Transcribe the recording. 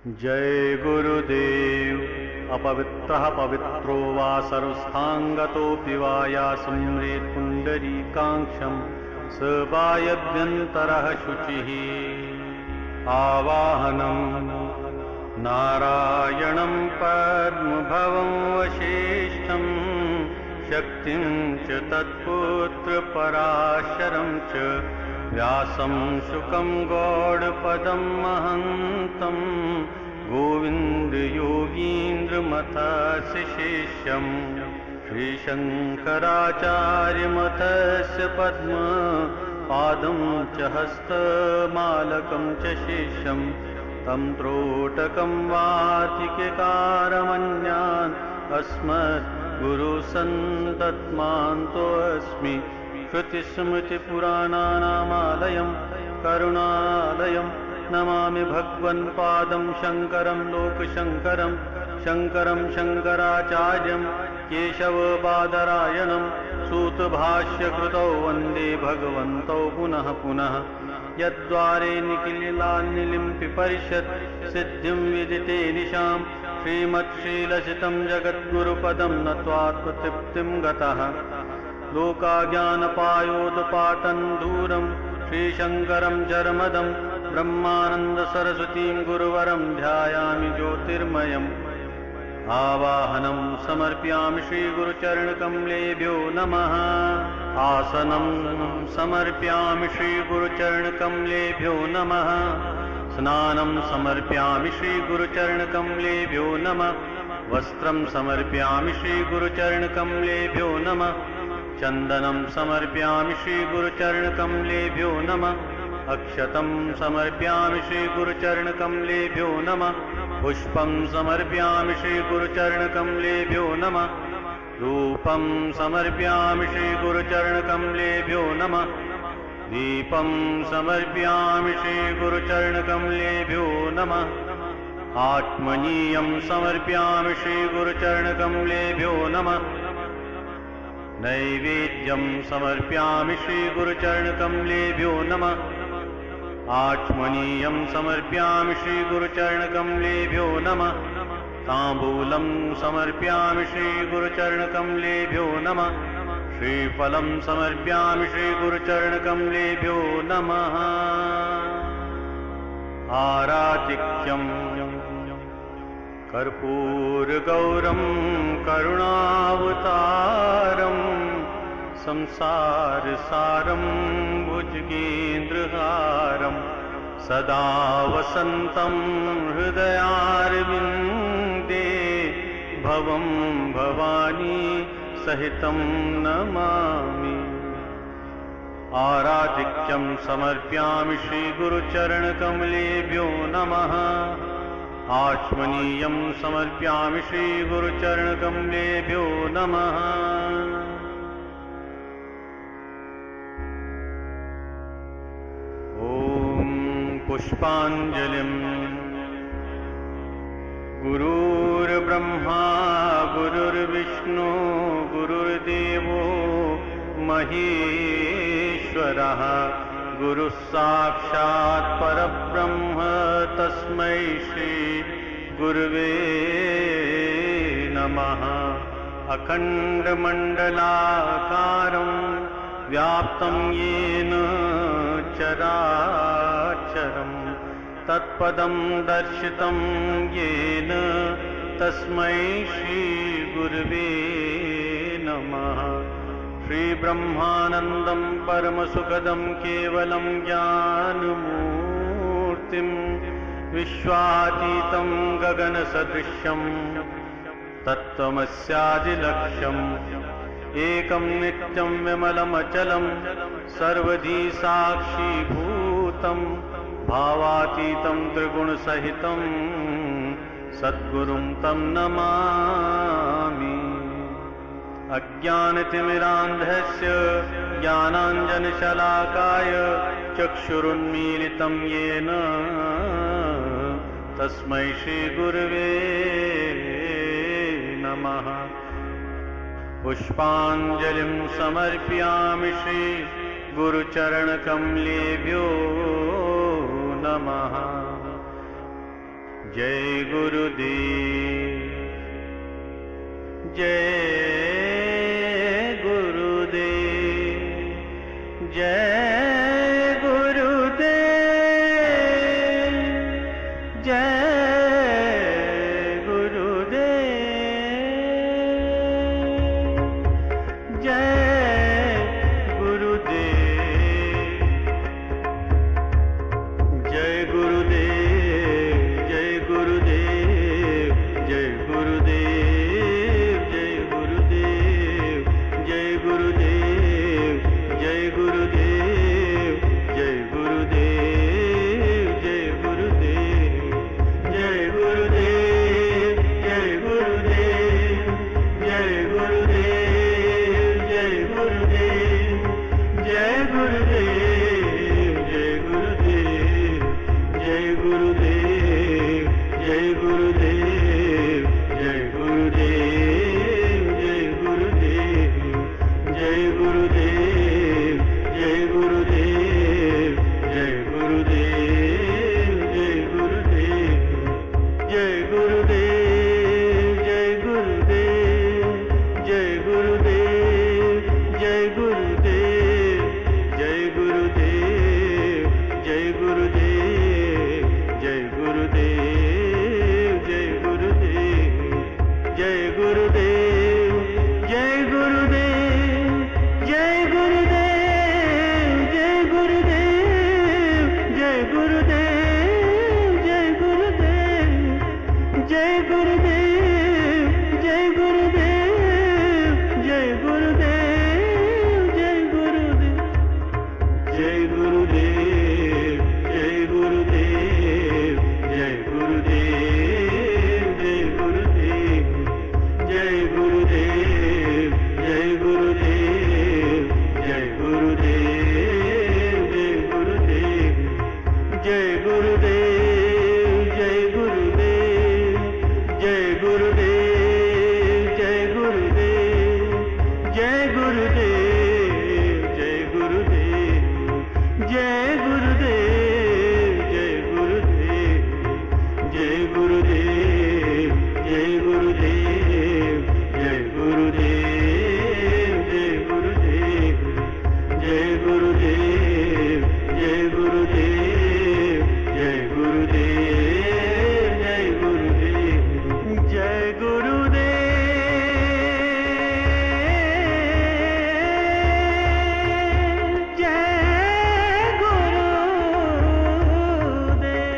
जय गुरुदेव। अपवित्रः पवित्रो वा सर्वस्थांगतोऽपि वा या स्मरेत् पुण्डरीकाक्षं स वायव्यन्तरः शुचिः। आवाहनं नारायणं पद्मभवं वसिष्ठं शक्तिं च तत्पुत्रपराशरं च व्यासं शुकं गौडपदं महन्तं गोविन्दयोगीन्द्रमथस्य शिष्यं श्रीशङ्कराचार्यमथस्य पद्मपादं च हस्तमालकं च शिष्यं तं त्रोटकं वातिककारमन्यान् अस्मद्गुरुसन्तत्मान्तोऽस्मि। श्रुतिस्मृतिपुराणानामालयं करुणालयं नमामि भगवन्पादं शङ्करं लोकशङ्करं शङ्करं शङ्कराचार्यं केशवबादरायणं सूतभाष्यकृतौ वन्दे भगवन्तौ पुनः पुनः। यद्द्वारे निखिलान्निलिं पिपरिषत् सिद्धिं विदिते निशां श्रीमत्श्रीलसितं जगद्गुरुपदं नत्वात्मतृप्तिं गतः। लोकाज्ञानपायोदपाटं दूरं श्रीशङ्करं जर्मदं ब्रह्मानन्दसरस्वतीं गुरुवरं ध्यायामि ज्योतिर्मयम्। आवाहनं समर्पयामि श्रीगुरुचरणकमलेभ्यो नमः। आसनं समर्पयामि श्रीगुरुचरणकमलेभ्यो नमः। स्नानं समर्पयामि श्रीगुरुचरणकमलेभ्यो नमः। वस्त्रं समर्पयामि श्रीगुरुचरणकमलेभ्यो नमः। चन्दनं समर्पयामि श्रीगुरुचरणकमलेभ्यो नमः। अक्षतं समर्पयामि श्रीगुरुचरणकमलेभ्यो नमः। पुष्पं समर्पयामि श्रीगुरुचरणकमलेभ्यो नमः। धूपं समर्पयामि श्रीगुरुचरणकमलेभ्यो नमः। दीपं समर्पयामि श्रीगुरुचरणकमलेभ्यो नमः। आत्मनीयं समर्पयामि श्रीगुरुचरणकमलेभ्यो नमः। नैवेद्यं समर्पयामि श्रीगुरुचरणकमलेभ्यो नमः। आचमनीयं समर्पयामि श्रीगुरुचरणकमलेभ्यो नमः। ताम्बूलं समर्पयामि श्रीगुरुचरणकमलेभ्यो नमः। श्रीफलं समर्पयामि श्रीगुरुचरणकमलेभ्यो नमः। आरातिक्यं कर्पूरगौरं करुणावतारं संसारसारं भुजगेन्द्रहारं सदा वसन्तं हृदयारविन्दे भवं भवानी सहितं नमामि। आराधिक्यं समर्पयामि श्रीगुरुचरणकमलेभ्यो नमः। आचमनीयं समर्पयामि श्रीगुरुचरणकमलेभ्यो नमः। ॐ पुष्पाञ्जलिं। गुरुर्ब्रह्मा गुरुर्विष्णु गुरुर्देवो महेश्वरः गुरुः साक्षात् परब्रह्म तस्मै श्री गुरुवे नमः। अखण्डमण्डलाकारं व्याप्तं येन चराचरं तत्पदं दर्शितं येन तस्मै श्री गुरुवे नमः। श्रीब्रह्मानन्दं परमसुखदं केवलं ज्ञानमूर्तिं विश्वातीतं गगनसदृशं तत्त्वमस्यादिलक्ष्यम् एकं नित्यं विमलमचलं सर्वधी साक्षीभूतं भावातीतं त्रिगुणसहितं सद्गुरुं तं नमामि। अज्ञानतिमिरान्धस्य ज्ञानाञ्जनशलाकाय चक्षुरुन्मीलितं येन तस्मै श्रीगुरुवे नमः। पुष्पाञ्जलिं समर्पयामि श्रीगुरुचरणकमलेभ्यो नमः। जय गुरुदेव जय गुरुदेव जय गुरुदेव जय